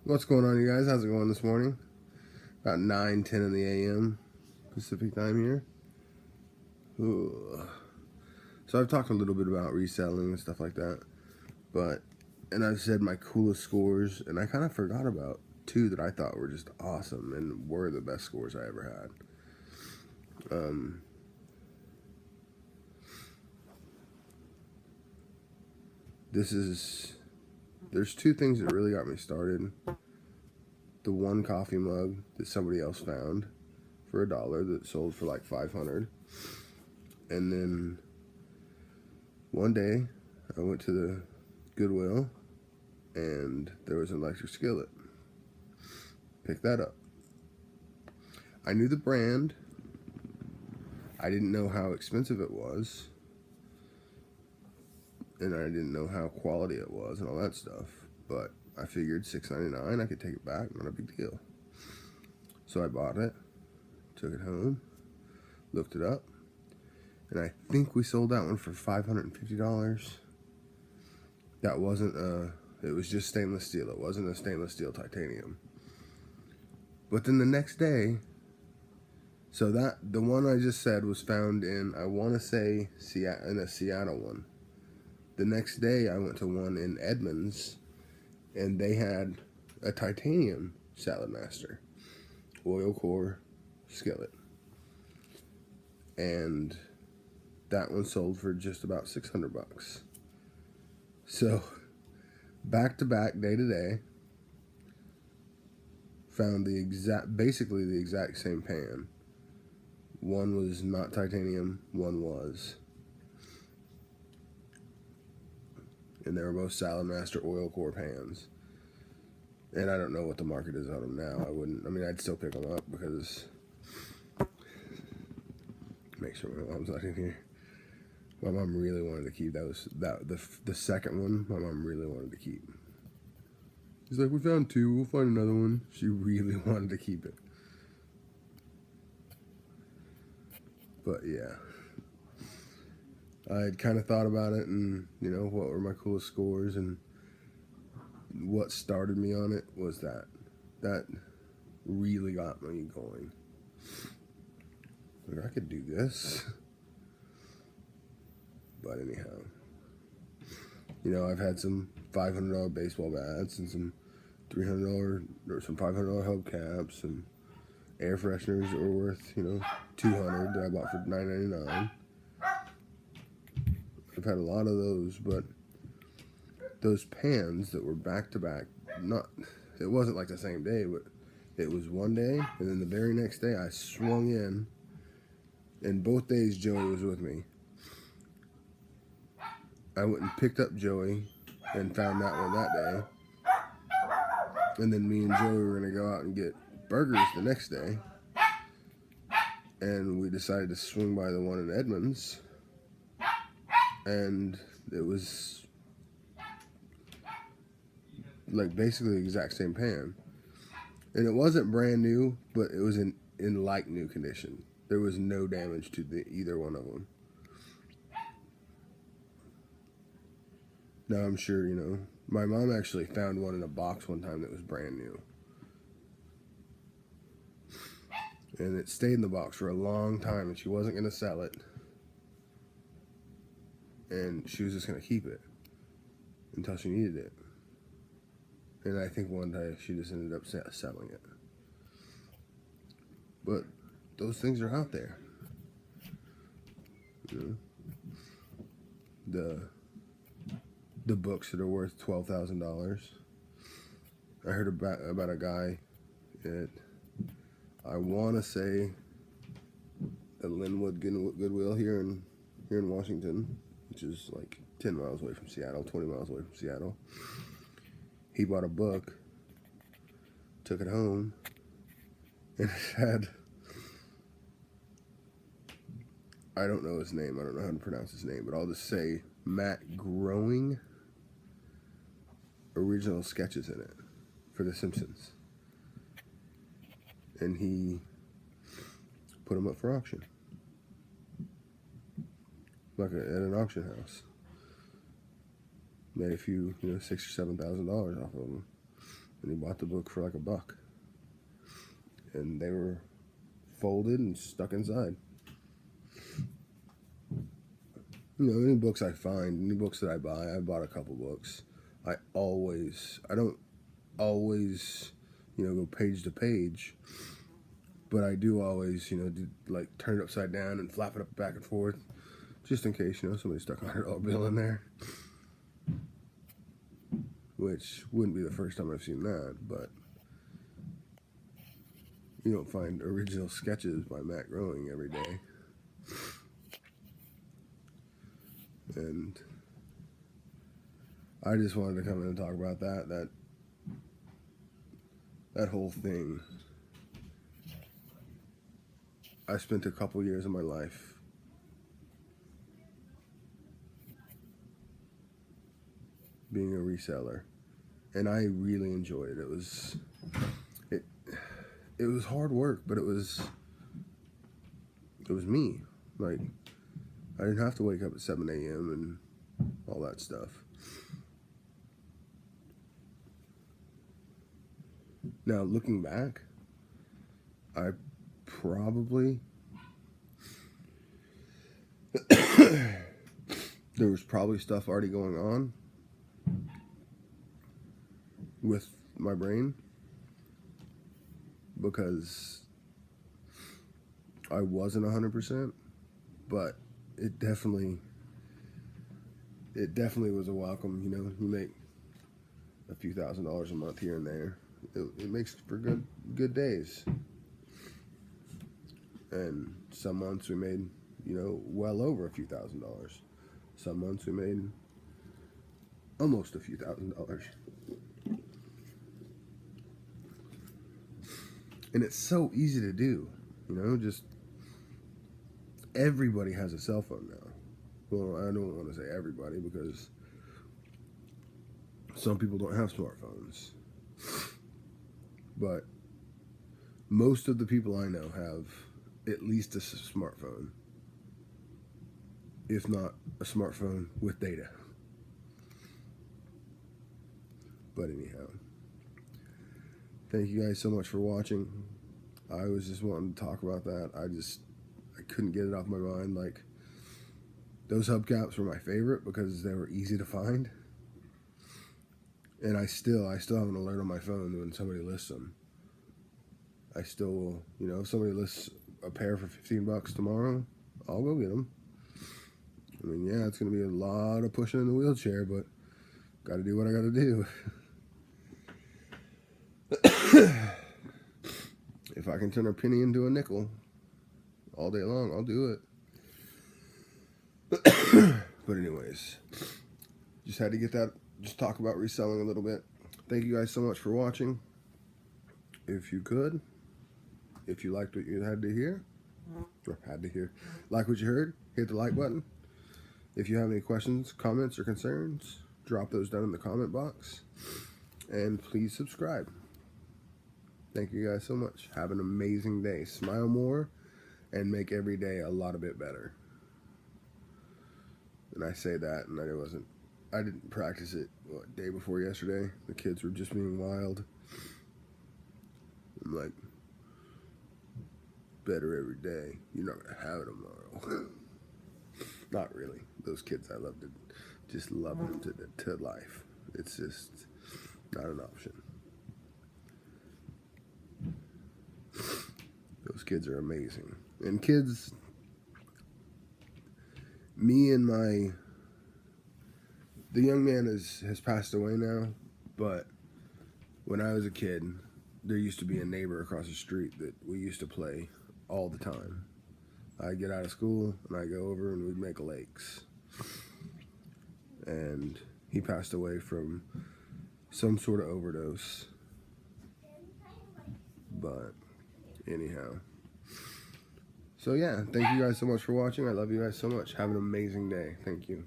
What's going on, you guys? How's it going this morning? About 9:10 in the a.m. Pacific time here. Ooh. So I've talked a little bit about reselling and stuff like that, and I've said my coolest scores, and I kind of forgot about two that I thought were just awesome and were the best scores I ever had. There's two things that really got me started. The one coffee mug that somebody else found for $1 that sold for like $500. And then one day I went to the Goodwill and there was an electric skillet. Picked that up. I knew the brand. I didn't know how expensive it was. And I didn't know how quality it was and all that stuff. But I figured $6.99, I could take it back, not a big deal. So I bought it, took it home, looked it up, and I think we sold that one for $550. That wasn't it was just stainless steel. It wasn't a stainless steel titanium. But then the next day, so the one I just said was found in, I want to say, in a Seattle one. The next day I went to one in Edmonds, and they had a titanium Salad Master oil core skillet, and that one sold for just about $600. So back to back, day to day, found basically the exact same pan. One was not titanium, one was. And they were both Salad Master oil core pans. And I don't know what the market is on them now. I'd still pick them up because, make sure my mom's not in here. My mom really wanted to keep the second one. My mom really wanted to keep. She's like, we found two, we'll find another one. She really wanted to keep it. But yeah, I had kind of thought about it, and what were my coolest scores, and what started me on it was that really got me going. Like, I could do this. But anyhow, I've had some $500 baseball bats and some $300 or some $500 hubcaps and air fresheners that were worth $200 that I bought for $9.99. I've had a lot of those, but those pans that were back to back, it wasn't like the same day, but it was one day, and then the very next day I swung in, and both days Joey was with me. I went and picked up Joey and found that one that day, and then me and Joey were going to go out and get burgers the next day, and we decided to swing by the one in Edmonds, and it was like basically the exact same pan, and it wasn't brand new, but it was in like new condition. There was no damage to either one of them. Now I'm sure my mom actually found one in a box one time that was brand new, and it stayed in the box for a long time, and she wasn't going to sell it, and she was just going to keep it until she needed it. And I think one day she just ended up selling it. But those things are out there. The books that are worth $12,000. I heard about a guy at, I want to say, the Linwood Goodwill here in Washington, which is like 10 miles away from Seattle, 20 miles away from Seattle. He bought a book, took it home, and it had, I don't know his name, I don't know how to pronounce his name, but I'll just say Matt Groening original sketches in it for The Simpsons. And he put them up for auction, like at an auction house. Made a few, $6,000 or $7,000 off of them. And he bought the book for like $1. And they were folded and stuck inside. You know, any books I find, any books that I buy, I bought a couple books. I don't always, you know, go page to page, but I do always, you know, like turn it upside down and flap it up back and forth, just in case, you know, somebody stuck a $100 bill in there. Which wouldn't be the first time I've seen that, but you don't find original sketches by Matt Groening every day. And I just wanted to come in and talk about that whole thing. I spent a couple years of my life being a reseller, and I really enjoyed it. It was hard work, but it was me. Like, I didn't have to wake up at 7 a.m. and all that stuff. Now, looking back, I probably there was probably stuff already going on with my brain, because I wasn't 100%, but it definitely was a welcome. You know, you make a few $1,000s a month here and there. It makes for good days. And some months we made, you know, well over a few $1,000s. Some months we made almost a few $1,000s. And it's so easy to do, you know, just everybody has a cell phone now. Well, I don't want to say everybody, because some people don't have smartphones. But most of the people I know have at least a smartphone, if not a smartphone with data. But anyhow, thank you guys so much for watching. I was just wanting to talk about that. I couldn't get it off my mind. Like, those hubcaps were my favorite because they were easy to find. And I still have an alert on my phone when somebody lists them. I still will, you know, if somebody lists a pair for $15 tomorrow, I'll go get them. I mean, yeah, it's going to be a lot of pushing in the wheelchair, but got to do what I got to do. If I can turn a penny into a nickel all day long, I'll do it. But anyways, just had to get that, just talk about reselling a little bit. Thank you guys so much for watching. If you liked what you had to hear, like what you heard, hit the like button. If you have any questions, comments, or concerns, drop those down in the comment box. And please subscribe. Thank you guys so much. Have an amazing day. Smile more and make every day a lot bit better. And I say that, and I didn't practice it, day before yesterday. The kids were just being wild. I'm like, better every day. You're not going to have it tomorrow. Not really. Those kids, I love them to life. It's just not an option. Those kids are amazing. And kids, the young man has passed away now, but when I was a kid, there used to be a neighbor across the street that we used to play all the time. I'd get out of school and I'd go over and we'd make lakes. And he passed away from some sort of overdose. But anyhow. So yeah, thank you guys so much for watching. I love you guys so much. Have an amazing day. Thank you.